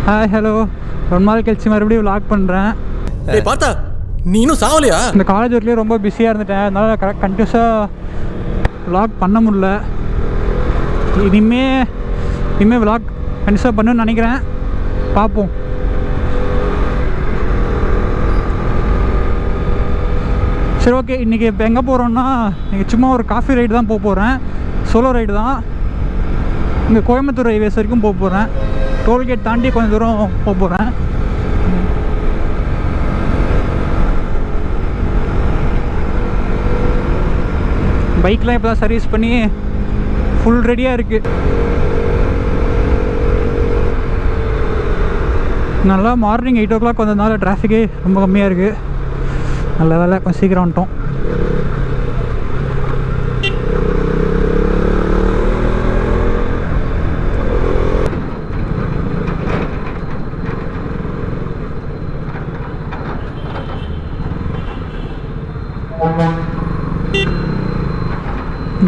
Hi hello, ரொம்ப நாள் கழிச்சு மறுபடியும் விளாக் பண்ணுறேன். ஏய் பார்த்தா நீ இன்னும் சாவலையா? இந்த காலேஜ் ஒர்க்லேயே ரொம்ப பிஸியாக இருந்துட்டேன், அதனால் கண்டினியூஸாக விளாக் பண்ண முடில. இனிமேல் விளாக் கண்டினியூஸாக பண்ணுன்னு நினைக்கிறேன், பார்ப்போம். சரி ஓகே, இன்றைக்கி இப்போ எங்கே போகிறோன்னா, இன்றைக்கி சும்மா ஒரு காஃபி ரைடு தான் போக போகிறேன். சோலோ ரைடு தான். இங்கே கோயம்புத்தூர் ஹைவேஸ் வரைக்கும் போக போகிறேன். டோல்கேட் தாண்டி கொஞ்சம் தூரம் போக போகிறேன். பைக்லாம் இப்போ தான் சர்வீஸ் பண்ணி ஃபுல் ரெடியாக இருக்குது. நல்லா மார்னிங் 8 o'clock வந்ததுனால டிராஃபிக்கே ரொம்ப கம்மியாக இருக்குது. நல்ல வேலை கொஞ்சம் சீக்கிரம் வந்துட்டோம்.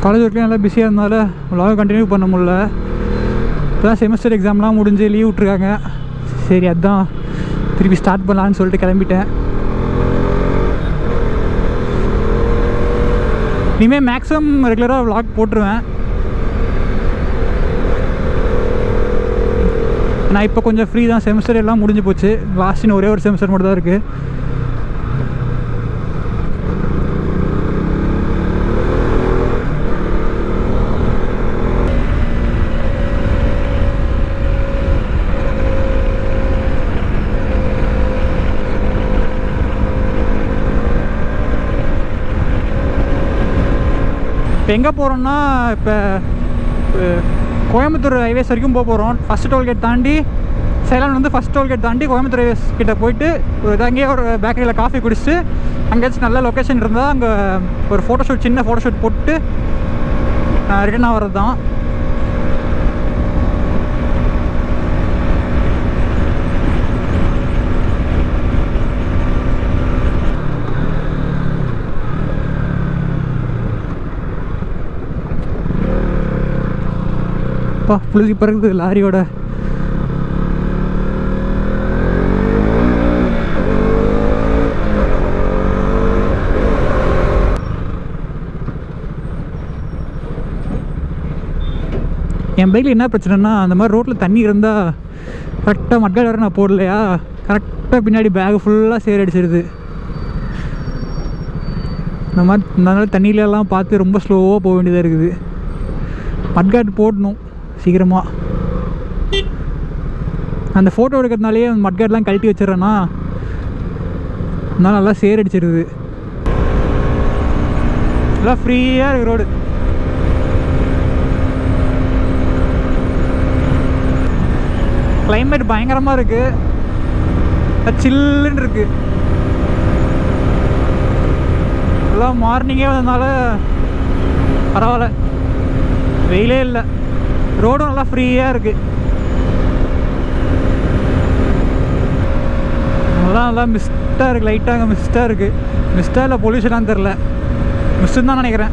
காலேஜ் ஒர்க்லேயும் நல்லா பிஸியாக இருந்தனால விலாக கண்டினியூ பண்ண முடியல. இப்போ தான் செமஸ்டர் எக்ஸாம்லாம் முடிஞ்சு லீவ் விட்ருக்காங்க. சரி அதுதான் திருப்பி ஸ்டார்ட் பண்ணலான்னு சொல்லிட்டு கிளம்பிட்டேன். இனிமேல் மேக்ஸிமம் ரெகுலராக விலாக் போட்டுருவேன். நான் இப்போ கொஞ்சம் ஃப்ரீ தான், செமஸ்டர் எல்லாம் முடிஞ்சு போச்சு. லாஸ்ட்டின்னு ஒரே ஒரு செமஸ்டர் மட்டும் தான் இருக்குது. இப்போ எங்கே போகிறோன்னா, இப்போ கோயம்புத்தூர் ஹைவேஸ் வரைக்கும் போக போகிறோம். ஃபஸ்ட் டோல்கேட் தாண்டி சேலம் வந்து ஃபஸ்ட் டோல்கேட் தாண்டி கோயம்புத்தூர் ஹைவேஸ் கிட்டே போயிட்டு அங்கேயே ஒரு பேக்கரியில் காஃபி குடிச்சிட்டு அங்கேயாச்சும் நல்ல லொக்கேஷன் இருந்தால் அங்கே ஒரு ஃபோட்டோஷூட், சின்ன ஃபோட்டோஷூட் போட்டு ரிட்டர்ன் ஆகிறது தான். புழுதி பறக்குது லாரியோட. என் பைக்கில் என்ன பிரச்சனைனா, அந்த மாதிரி ரோட்டில் தண்ணி இருந்தால் கரெக்டாக மட்காடு வர நான் போடலையா, கரெக்டாக பின்னாடி பேக் ஃபுல்லாக சேர் அடிச்சிருது. இந்த மாதிரி அதனால தண்ணியிலலாம் பார்த்து ரொம்ப ஸ்லோவாக போக வேண்டியதாக இருக்குது. மட்காட் போடணும் சீக்கிரமாக. அந்த ஃபோட்டோ எடுக்கிறதுனாலே அந்த மட்காட்லாம் கழட்டி வச்சிடறேன்னா அதனால் நல்லா சேர் அடிச்சிருது. நல்லா ஃப்ரீயாக இருக்குது ரோடு. கிளைமேட் பயங்கரமாக இருக்குது, சில்லுன்னு இருக்குது. எல்லாம் மார்னிங்கே வந்ததுனால பரவாயில்ல, வெயிலே இல்லை. ரோடும் நல்லா ஃப்ரீயாக இருக்குது. நல்லா மிஸ்டாக இருக்குது, லைட்டாக அங்கே மிஸ்டாக இருக்குது. மிஸ்டாக இல்லை பொல்யூஷனான்னு தெரில, மிஸ்ட்டுன்னு தான் நினைக்கிறேன்.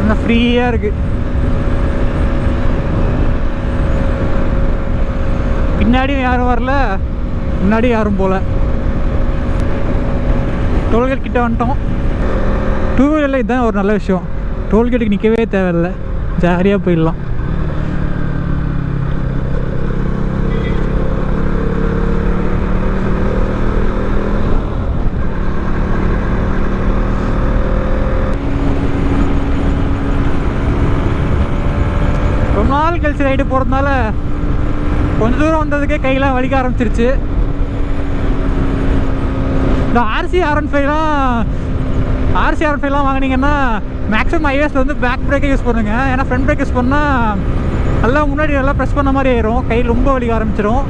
நல்லா ஃப்ரீயாக இருக்குது. பின்னாடியும் யாரும் வரல, முன்னாடியும் யாரும் போகல. டோல்கேட் கிட்ட வந்துட்டோம். டூ வீலரில் இதுதான் ஒரு நல்ல விஷயம், டோல்கேட்டுக்கு நிற்கவே தேவையில்லை, ஜாலியாக போயிடலாம். ரொம்ப நாள் கழிச்சு ரைடு போகிறதுனால கொஞ்சம் தூரம் வந்ததுக்கே கையெல்லாம் வலிக்க ஆரம்பிச்சிருச்சு. இந்த RC R1.5லாம் வாங்கினீங்கன்னா மேக்ஸிமம் ஹைவேஸில் வந்து பேக் பிரேக்கை யூஸ் பண்ணுங்க. ஏன்னா ஃப்ரண்ட் பிரேக் யூஸ் பண்ணால் நல்லா முன்னாடி நல்லா ப்ரெஸ் பண்ண மாதிரி ஆயிரும், கையில் ரொம்ப வலிக்க ஆரம்பிச்சிடும்.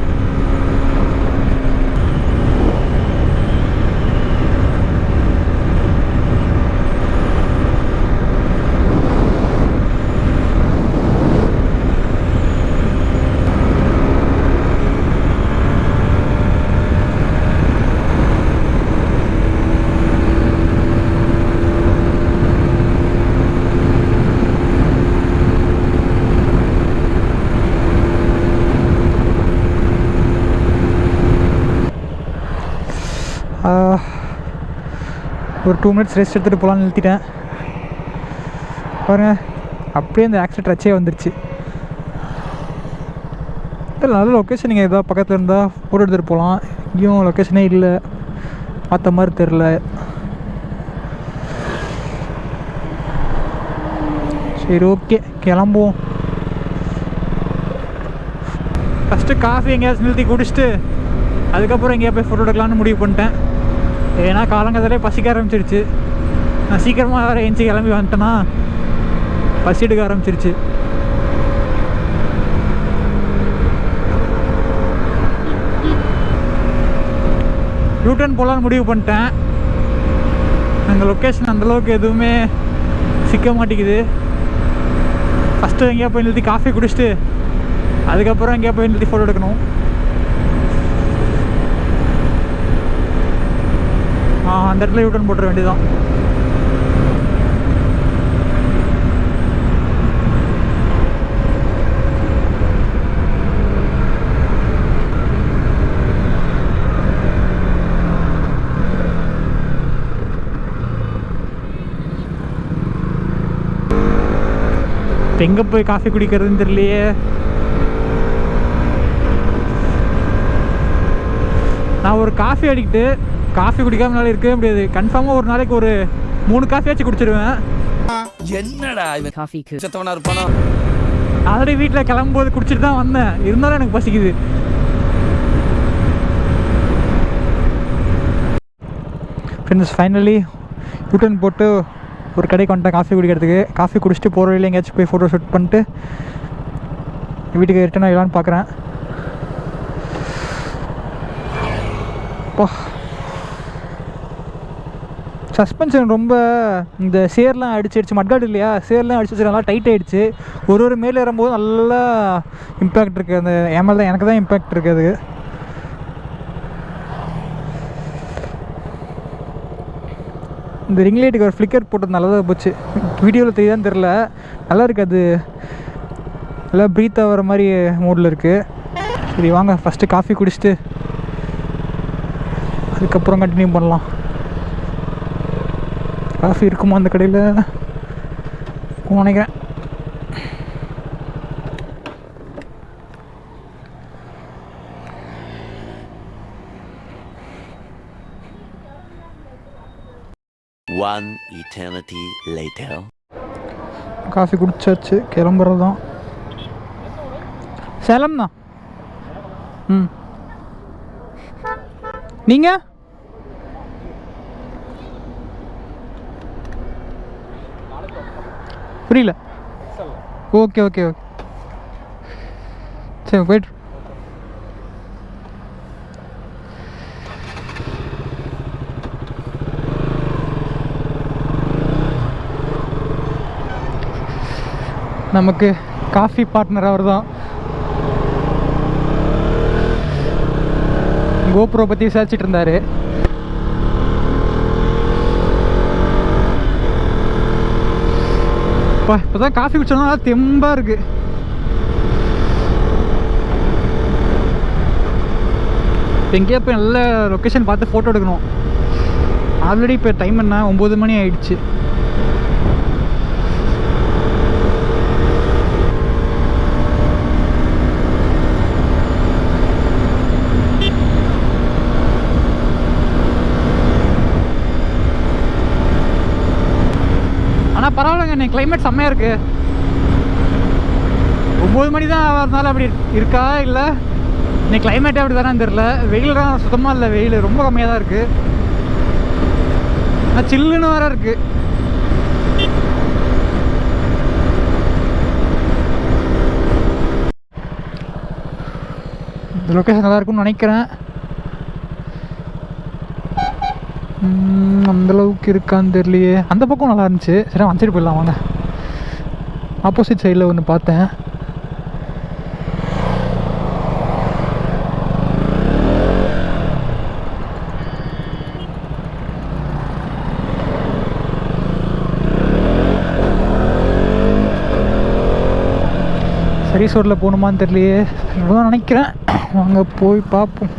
ஒரு 2 மினிட்ஸ் ரெஸ்ட் எடுத்துகிட்டு போகலான்னு நிறுத்திட்டேன். பாருங்கள், அப்படியே அந்த ஆக்சிடென்ட் ரச்சே வந்துருச்சு. நல்ல லொக்கேஷன். நீங்கள் எதாவது பக்கத்தில் இருந்தால் ஃபோட்டோ எடுத்துகிட்டு போகலாம். இங்கேயும் லொக்கேஷனே இல்லை, பார்த்த மாதிரி தெரில. சரி, ஓகே, கிளம்புவோம். ஃபஸ்ட்டு காஃபி எங்கேயாச்சும் நிறுத்தி குடிச்சிட்டு அதுக்கப்புறம் எங்கேயா போய் ஃபோட்டோ எடுக்கலான்னு முடிவு பண்ணிட்டேன். ஏன்னா காலங்கத்திலே பசிக்க ஆரம்பிச்சிருச்சு. நான் சீக்கிரமாக வேறு எஞ்சி கிளம்பி வந்துட்டேன்னா பசி எடுக்க ஆரம்பிச்சிருச்சு. யூட்டர்ன் போகலான்னு முடிவு பண்ணிட்டேன். அந்த லொக்கேஷன் அந்தளவுக்கு எதுவுமே சிக்க மாட்டேங்குது. ஃபஸ்ட்டு எங்கேயா போய் நிறுத்தி காஃபி குடிச்சிட்டு அதுக்கப்புறம் எங்கேயா போய் நிறுத்தி ஃபோட்டோ எடுக்கணும். அந்த இடத்துல யூட்டர்ன் போட்டுற வேண்டியதான். எங்கே போய் காஃபி குடிக்கிறதுன்னு தெரியலையே. நான் ஒரு காஃபி அடிக்கிட்டு காஃபி குடிக்காமனால இருக்கவே முடியாது. கன்ஃபார்மாக ஒரு நாளைக்கு ஒரு 3 காஃபியாச்சும் குடிச்சிடுவேன். என்னடா இவன் காஃபி செத்தவனா இருப்பானா? ஆல்ரெடி வீட்டில் கிளம்பும்போது குடிச்சிட்டு தான் வந்தேன். இருந்தாலும் எனக்கு பசிக்குது. ஃப்ரெண்ட்ஸ், ஃபைனலி யூட்டர்ன் போட்டு ஒரு கடைக்கு வந்துட்டேன் காஃபி குடிக்கிறதுக்கு. காஃபி குடிச்சிட்டு போகிற வழியில் எங்கேயாச்சும் போய் ஃபோட்டோ ஷூட் பண்ணிட்டு வீட்டுக்கு ரிட்டர்ன் ஆகலான்னு பார்க்குறேன். சஸ்பென்ஷன் ரொம்ப இந்த சேர்லாம் அடிச்சிடுச்சு. மட்காடு இல்லையா, சேர்லாம் அடிச்சு வச்சு நல்லா டைட் ஆகிடுச்சு. ஒரு மேலே ஏறும்போது நல்லா இம்பேக்ட் இருக்குது. அந்த ஏமால் தான் எனக்கு தான் இம்பேக்ட் இருக்குது. இந்த ரிங் லைட்டுக்கு ஒரு ஃப்ளிக்கர் போட்டது நல்லா தான் போச்சு. வீடியோவில் தெரியுதான்னு தெரில, நல்லா இருக்குது. அது நல்லா ப்ரீத் ஆகிற மாதிரி மூடில் இருக்குது. சரி வாங்க, ஃபஸ்ட்டு காஃபி குடிச்சிட்டு அதுக்கப்புறம் கண்டினியூ பண்ணலாம். காஃபி இருக்குமா அந்த கடையில் நினைக்கிறேன். One eternity later. காஃபி குடிச்சாச்சு, கிளம்புறது தான். சேலம் தான். நீங்கள் புரியல? ஓகே ஓகே ஓகே, சரி போய்ட்டு. நமக்கு காஃபி பார்ட்னர் அவர் தான். கோப்ரோ பற்றி விசாரிச்சுட்டு இருந்தார். இப்போ தான் காஃபி குடிச்சோன்னா தெம்பாக இருக்குது. எங்கேயா போய் நல்ல லொக்கேஷன் பார்த்து ஃபோட்டோ எடுக்கணும். ஆல்ரெடி இப்போ டைம் என்ன, 9 மணி ஆகிடுச்சு. பரவாயில்லைங்க, இன்னைக்கு கிளைமேட் செம்மையாக இருக்குது. 9 மணி தான் ஆகிறதுனால அப்படி இருக்கா இல்லை இன்னைக்கு கிளைமேட்டே அப்படி தானே தெரில. வெயில் தான் சுத்தமாக இல்லை, வெயில் ரொம்ப கம்மியாக தான் இருக்குது. ஆனால் சில்லுன்னு வேறு இருக்குது. இந்த லொக்கேஷன் நல்லா இருக்குன்னு நினைக்கிறேன். அந்தளவுக்கு இருக்கான்னு தெரியலையே. அந்த பக்கம் நல்லா இருந்துச்சு. சரி அந்த சைடு போயிடலாம் வாங்க. ஆப்போசிட் சைடில் ஒன்று பார்த்தேன். சரி சோரில் போகணுமான்னு தெரியலையே, இவ்வளோதான் நினைக்கிறேன். வாங்க போய் பார்ப்போம்.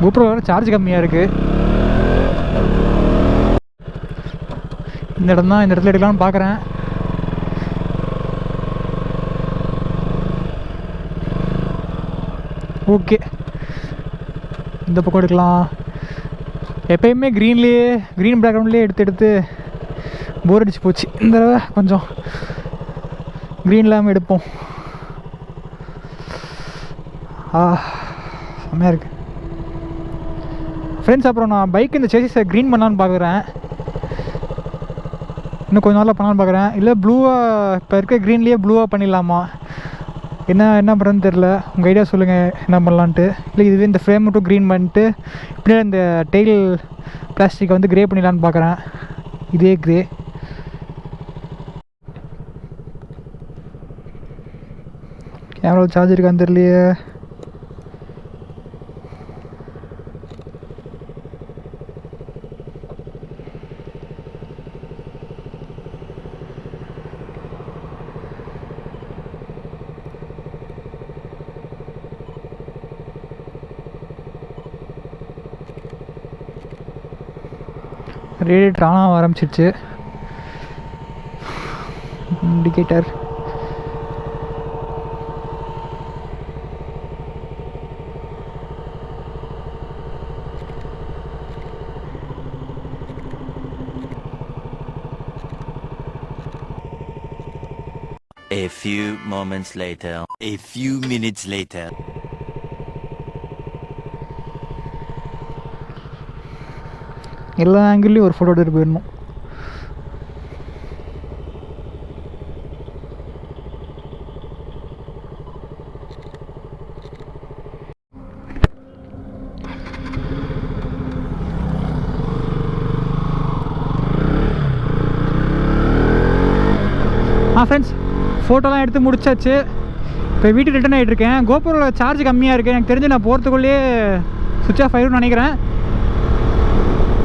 கோப்ரோ வேறு சார்ஜ் கம்மியாக இருக்குது. இந்த இடம் தான், இந்த இடத்துல எடுக்கலாம்னு பார்க்குறேன். ஓகே, இந்த பக்கம் எடுக்கலாம். எப்பயுமே க்ரீன் பேக்ரவுண்ட்லேயே எடுத்து போர் அடிச்சு போச்சு. இந்த தடவை கொஞ்சம் க்ரீன் இல்லாமல் எடுப்போம். செம்மையாக இருக்குது ஃப்ரெண்ட்ஸ். அப்புறம் நான் பைக் இந்த சேசிஸை க்ரீன் பண்ணலான்னு பார்க்குறேன். இன்னும் கொஞ்சம் நாளில் பண்ணலான்னு பார்க்குறேன். இல்லை ப்ளூவாக, இப்போ இருக்க க்ரீன்லேயே ப்ளூவாக பண்ணிடலாமா? என்ன பண்ணுறதுன்னு தெரில. உங்கள் ஐடியா சொல்லுங்கள் என்ன பண்ணலான்ட்டு. இல்லை இதுவே இந்த ஃப்ரேம் மட்டும் க்ரீன் பண்ணிட்டு இப்படியே இந்த டெய்ல் பிளாஸ்டிக்கை வந்து க்ரே பண்ணிடலான்னு பார்க்குறேன். இதே க்ரே. கேமரா சார்ஜ் இருக்கான்னு தெரியலையே. ரேடியேட்டர் ஆன் ஆரம்பிச்சிருச்சு. Indicator A few moments later. A few minutes later. எல்லா ஆங்கிள்லேயும் ஒரு ஃபோட்டோ எடுத்துகிட்டு போயிடணும். ஃப்ரெண்ட்ஸ், ஃபோட்டோலாம் எடுத்து முடிச்சாச்சு. இப்போ வீட்டுக்கு ரிட்டர்ன் ஆகிட்டுருக்கேன். கோபுரோவில் சார்ஜ் கம்மியாக இருக்குது. எனக்கு தெரிஞ்சு நான் போகிறதுக்குள்ளேயே சுவிட்ச் ஆஃப் ஆகிடும்னு நினைக்கிறேன்.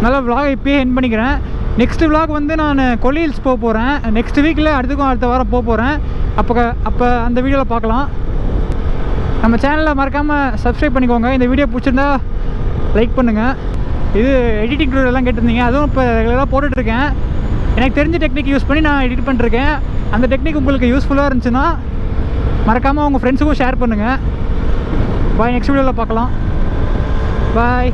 நல்லா விலாக் இப்போயே என் பண்ணிக்கிறேன். நெக்ஸ்ட் விலாக் வந்து நான் கொல்லி ஹில்ஸ் போக போகிறேன். நெக்ஸ்ட் வீக்கில் அடுத்த வாரம் போக போகிறேன். அப்போ அந்த வீடியோவில் பார்க்கலாம். நம்ம சேனலில் மறக்காமல் சப்ஸ்கிரைப் பண்ணிக்கோங்க. இந்த வீடியோ பிடிச்சிருந்தா லைக் பண்ணுங்கள். இது எடிட்டிங் டுடோரியல்லாம் கேட்டிருந்தீங்க, அதுவும் இப்போ ரெகுலராக போட்டுட்ருக்கேன். எனக்கு தெரிஞ்ச டெக்னிக் யூஸ் பண்ணி நான் எடிட் பண்ணிருக்கேன். அந்த டெக்னிக் உங்களுக்கு யூஸ்ஃபுல்லாக இருந்துச்சுன்னா மறக்காமல் உங்கள் ஃப்ரெண்ட்ஸுக்கும் ஷேர் பண்ணுங்கள். பாய், நெக்ஸ்ட் வீடியோவில் பார்க்கலாம். பாய்.